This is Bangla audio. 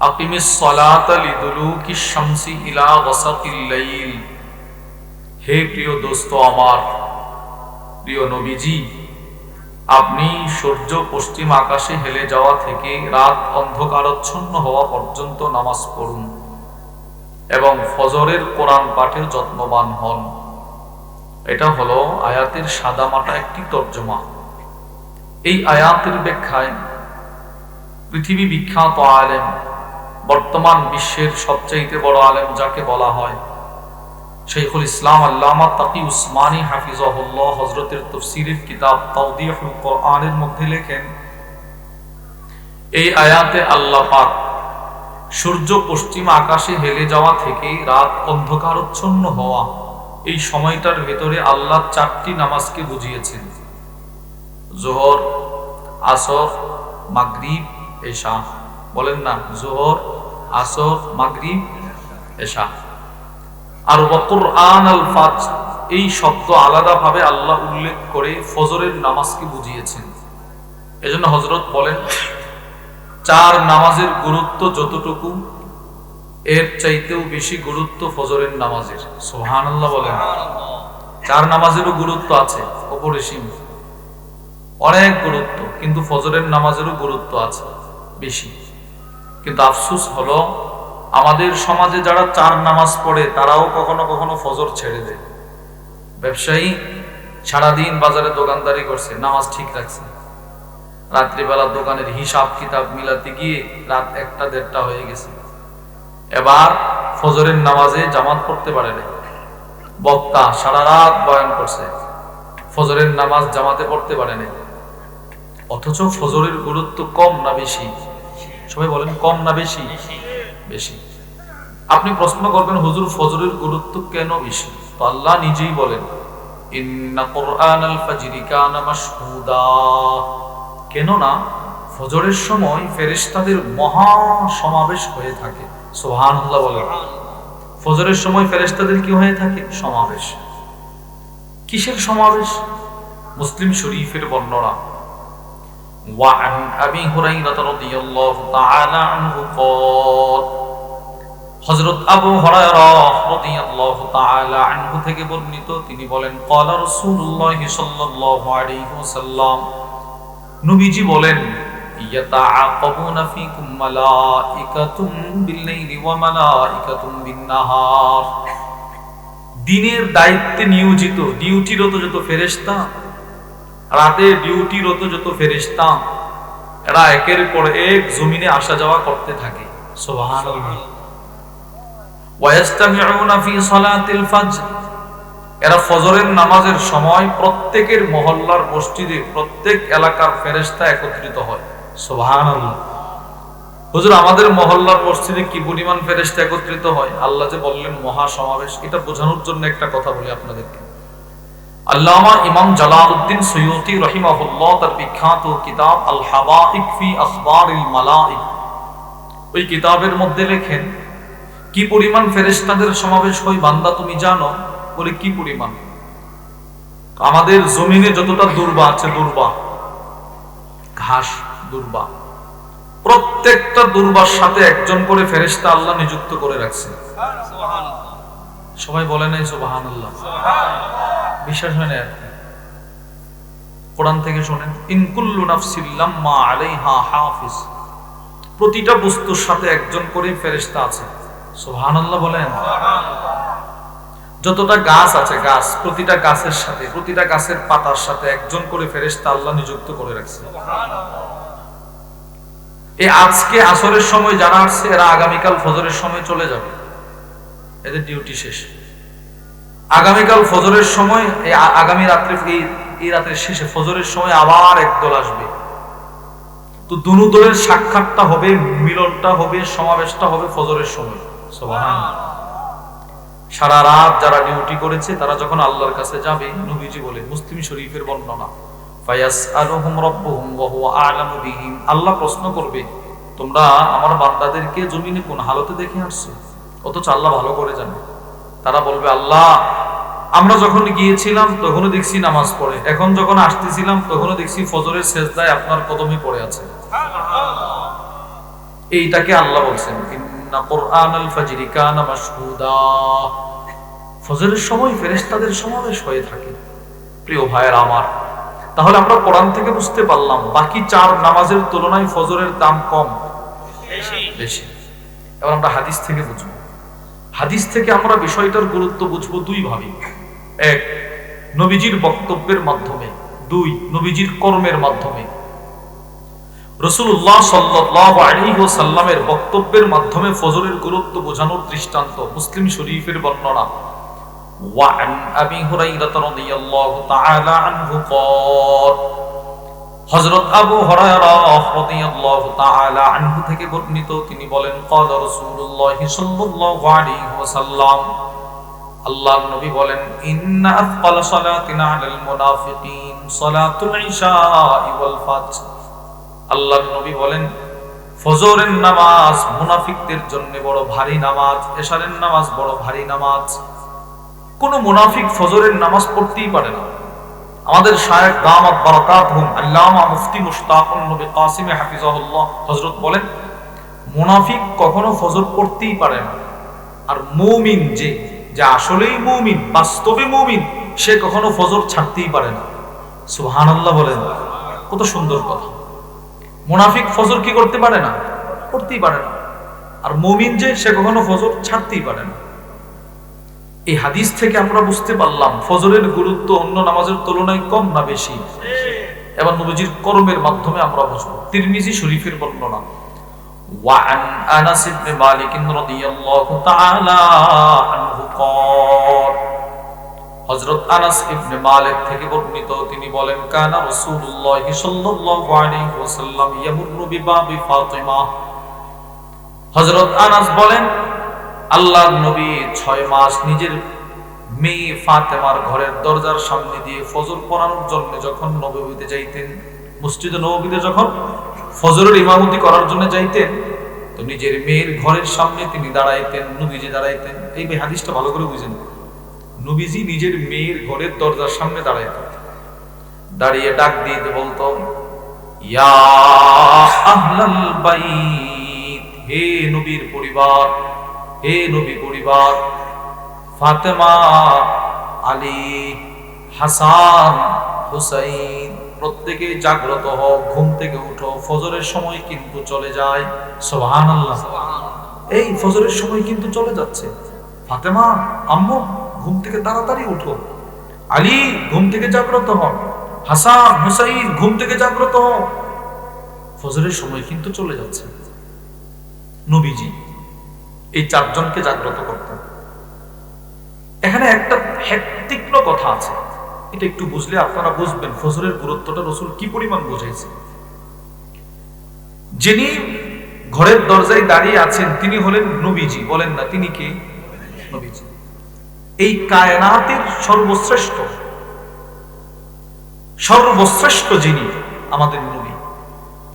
আকিমিস সালাতা লিদুলুকিশ শামসি ইলা গাসাকিল লাইল। হে প্রিয় দোস্ত আমার, প্রিয় নবীজি, আপনি সূর্য পশ্চিম আকাশে হেলে যাওয়া থেকে রাত অন্ধকারাচ্ছন্ন হওয়া পর্যন্ত নামাজ পড়ুন এবং ফজরের কোরআন পাঠের যত্নবান হন। এটা হলো আয়াতের সাদামাটা একটি তর্জমা। এই আয়াতের ব্যাখ্যায় পৃথিবী বিখ্যাত আলেম, বর্তমান বিশ্বের সবচেয়ে বড় আলেম যাকে বলা হয় শাইখুল ইসলাম আল্লামা তাকি উসমানী হাফিজাহুল্লাহ, হযরতের তাফসীরের কিতাব তাওদীহুল কোরআনের মধ্যে লেখেন, এই আয়াতে আল্লাহ পাক সূর্য পশ্চিম আকাশে হেলে যাওয়া থেকে রাত অন্ধকারাচ্ছন্ন হওয়া এই সময়টার ভেতরে আল্লাহ চারটি নামাজকে বুঝিয়েছেন: যোহর, আসর, মাগরিব, এশা। বলেন না, যোহর, আসর, মাগরিব, এশা। আর ওয়াকুরআন আল ফাজর, এই শব্দ আলাদাভাবে আল্লাহ উল্লেখ করে ফজরের নামাজকে বুঝিয়েছেন। এজন্য হযরত বলেন, চার নামাজের গুরুত্ব যতটুকু, এর চাইতেও বেশি গুরুত্ব ফজরের নামাজের। সুবহানাল্লাহ বলেন। চার নামাজেরও গুরুত্ব আছে, অপরিসীম, অনেক গুরুত্ব, কিন্তু ফজরের নামাজেরও গুরুত্ব আছে বেশি। কিন্তু আফসোস হলো, আমাদের সমাজে যারা চার নামাজ পড়ে তারাও কখনো কখনো ফজর ছেড়ে দেয়। ব্যবসায়ী সারাদিন বাজারে দোকানদারি করছে, নামাজ ঠিক রাখছে, রাত্রিবেলা দোকানের হিসাব কিতাব মিলাতে গিয়ে রাত 1টা-1:30 হয়ে গেছে, এবার ফজরের নামাজে জামাত পড়তে পারে না। বক্তা সারা রাত বয়ান করছে, ফজরের নামাজ জামাতে পড়তে পারে না। অথচ ফজরের গুরুত্ব কম না বেশি? সবাই বলেন, কম না বেশি? বেশি। আপনি প্রশ্ন করবেন, হুজুর ফজরের গুরুত্ব কেন বেশি? তো আল্লাহ নিজেই বলেন, ইন্না কুরআনাল ফাজরি কানা মাশহুদা। কেননা ফজরের সময় ফেরেশতাদের মহা সমাবেশ হয়ে থাকে। সুবহানাল্লাহ বলেন। ফজরের সময় ফেরেশতাদের কি হয়ে থাকে? সমাবেশ। কিসের সমাবেশ? মুসলিম শরীফের বর্ণনা, وعن أبي هريرة رضي الله تعالى عنه قال, হযরত আবু হুরায়রা রাদিয়াল্লাহু তাআলা আনহু থেকে বর্ণিত, তিনি বলেন, قال رسول الله صلى الله عليه وسلم, নবীজি বলেন, ইয়াতাআকাবুনা ফীকুম মালাইকাতুম বিল-লাইলি ওয়া মালাইকাতুম বিন-নাহার। দিনের দায়িত্বে নিয়োজিত, ডিউটিরত যত ফেরেশতা, রাতে ডিউটিরত যত ফেরেশতা, এরা একের পর এক জমিনে আসা যাওয়া করতে থাকে। সুবহানাল্লাহ। ওয়ায়াস্তামিউনা ফি সালাতিল ফজর, এরা ফজরের নামাজের সময় প্রত্যেকের মহল্লার মসজিদে প্রত্যেক এলাকার ফেরেশতা একত্রিত হয়। সুবহানাল্লাহ। হুজুর আমাদের মহল্লার মসজিদে কি পরিমাণ ফেরেশতা একত্রিত হয়? আল্লাহ যে বললেন মহা সমাবেশ, এটা বোঝানোর জন্য একটা কথা বলি আপনাদেরকে। আল্লামা ইমাম জালালউদ্দিন সুয়ুতি রাহিমাহুল্লাহ তার বিখ্যাত কিতাব আল হাওয়াইক ফি আখবারিল মালাইক, ওই কিতাবের মধ্যে লেখেন, কি পরিমাণ ফেরেশতাদের সমাবেশ হয় বান্দা তুমি জানো? বলে, কি পরিমাণ? আমাদের জমিনে যতটা দুর্বা আছে, দুর্বা ঘাস, দুর্বা, প্রত্যেকটা দুর্বার সাথে একজন করে ফেরেশতা আল্লাহ নিযুক্ত করে রাখছে। সবাই বলে নাই সুবহানাল্লাহ? বিশ্বাস হয় না? কোরআন থেকে শোনেন, ইন কুল্লু নাফসিন লাম্মা আলাইহা হাফিজ, প্রতিটা বস্তুর সাথে একজন করে ফেরেশতা আছে। সুবহানাল্লাহ বলেন। যতটা গাছ আছে, গাছ, প্রতিটা গাছের সাথে, প্রতিটা গাছের পাতার সাথে একজন করে ফেরেশতা আল্লাহ নিযুক্ত করে রাখছে। এই আজকে আসরের সময় যারা আসছে, এরা আগামীকাল ফজরের সময় চলে যাবে, এদের ডিউটি শেষ। আগামীকাল ফজরের সময়, আগামী রাত্রে, এই রাতের শেষে ফজরের সময় আবার একদল আসবে। তো দুনো দলের সাক্ষাৎটা হবে, মিলনটা হবে, সমাবেশটা হবে ফজরের সময়। সুবহানাল্লাহ। সারা রাত যারা ডিউটি করেছে তারা যখন আল্লাহর কাছে যাবে, নবীজি বলে, মুসলিম শরীফের বর্ণনা, ফায়াসআলুহুম রাব্বুহুম ওয়া হুয়া আ'লামু বিহিম, আল্লাহ প্রশ্ন করবে, তোমরা আমার বান্দাদেরকে জমিনে কোন হালতে দেখে আসছো? অথচ আল্লাহ ভালো করে জানে। তারা বলবে, আল্লাহ আমরা যখন গিয়েছিলাম তখনও দেখছি নামাজ পড়ে, এখন যখন আসতেছিলাম তখনও দেখছি ফজরের সেজদায় আপনার কদমে পড়ে আছে। এইটাকে আল্লাহ বলছেন ইন্না কুরআনাল ফাজরি কানা মাশহুদা, ফজরের সময় ফেরেশতাদের সমাবেশ হয়ে থাকে। প্রিয় ভাইয়েরা আমার, তাহলে আমরা কোরআন থেকে বুঝতে পারলাম বাকি 4 নামাজের তুলনায় ফজরের দাম কম বেশি। এবার আমরা হাদিস থেকে বুঝবো। হাদিস থেকে আমরা বিষয়টার গুরুত্ব বুঝবো দুই ভাবে। এক, নবীজির বক্তব্যের মাধ্যমে। দুই, নবীজির কর্মের মাধ্যমে। রাসূলুল্লাহ সাল্লাল্লাহু আলাইহি ওয়াসাল্লামের বক্তব্যের মাধ্যমে ফজরের গুরুত্ব বোঝানোর দৃষ্টান্ত মুসলিম শরীফের বর্ণনা। وعن أبي هريرة رضي الله تعالى عنه قال, হযরত আবু হুরায়রা রাদিয়াল্লাহু তাআলা আনহু থেকে বর্ণিত, তিনি বলেন قال রাসূলুল্লাহ সাল্লাল্লাহু আলাইহি ওয়াসাল্লাম, আল্লাহর নবী বলেন ইন্না আফqala সালাতিনা আলাল মুনাফিকিন সালাতুল ইশা ওয়াল ফাজর। আল্লাহর নবী বলেন ফজরের নামাজ মুনাফিকদের জন্য বড় ভারী নামাজ, এশারের নামাজ বড় ভারী নামাজ। কোন মুনাফিক ফজরের নামাজ পড়তেই পারে না। আমাদের শায়েখ দামাত বারাকাতুহুম আল্লামা মুফতি মুশতাকুন নবী কাসিম হাফিজাহুল্লাহ হযরত বলেন মুনাফিক কখনো ফজর পড়তেই পারে না। আর মুমিন যে আসলেই মুমিন, বাস্তবে মুমিন, সে কখনো ফজর ছাড়তেই পারে না। সুবহানাল্লাহ বলেন, কত সুন্দর কথা। মুনাফিক ফজর কি করতে পারে না? পড়তেই পারে না। আর মুমিন যে, সে কখনো ফজর ছাড়তেই পারে না। এই হাদিস থেকে আমরা বুঝতে পারলাম ফজরের গুরুত্ব অন্য নামাজের তুলনায় কম না বেশি। এবার নবীজির কর্মের মাধ্যমে আমরা বুঝব। তিরমিজি শরীফের বর্ণনা। وعن أنس بن مالك رضي الله تعالى عنه قال, হযরত আনাস ইবনে মালিক থেকে বর্ণিত, তিনি বলেন কানা রাসূলুল্লাহ সাল্লাল্লাহু আলাইহি ওয়াসাল্লাম ইয়ামুরু বিবাবি ফাতিমা। হযরত আনাস বলেন আল্লাহর নবী 6 মাস নিজের মেয়ে ফাতেমার ঘরের দরজার সামনে দিয়ে ফজর পড়ানোর জন্য যখন নববীতে যাইতেন, মসজিদে নববীতে যখন ফজরের ইমামতি করার জন্য যাইতেন, তো নিজের মেয়ের ঘরের সামনে তিনি দাঁড়াইতেন, নবীজি দাঁড়াইতেন। এই হাদিসটা ভালো করে বুঝেন। নবীজি নিজের মেয়ের ঘরের দরজার সামনে দাঁড়াইতেন, দাঁড়িয়ে ডাক দিয়ে বলতো ইয়া আহলাল বাইত, হে নবীর পরিবার, হে নবী পরিবার, ফাতেমা, আলী, হাসান, হুসাইন, প্রত্যেকে জাগ্রত হও, ঘুম থেকে উঠো, ফজরের সময় কিন্তু চলে যায়। সুবহানাল্লাহ। এই ফজরের সময় কিন্তু চলে যাচ্ছে। ফাতেমা, আম্মু, ঘুম থেকে তাড়াতাড়ি উঠো। আলী, ঘুম থেকে জাগ্রত হও। হাসান, হুসাইন, ঘুম থেকে জাগ্রত হও, ফজরের সময় কিন্তু চলে যাচ্ছে। নবীজি এই 4 জনকে জাগ্রত করতেন। এখানে একটা তীক্ষ্ণ কথা আছে, এটা একটু বুঝলে আপনারা বুঝবেন ফজরের গুরুত্বটা রাসূল কি পরিমাণ বুঝাইছে। যিনি ঘরের দরজায় দাঁড়িয়ে আছেন তিনি হলেন নবীজি। বলেন না, তিনি কে? নবীজি। এই কায়নাতের সর্বশ্রেষ্ঠ যিনি, আমাদের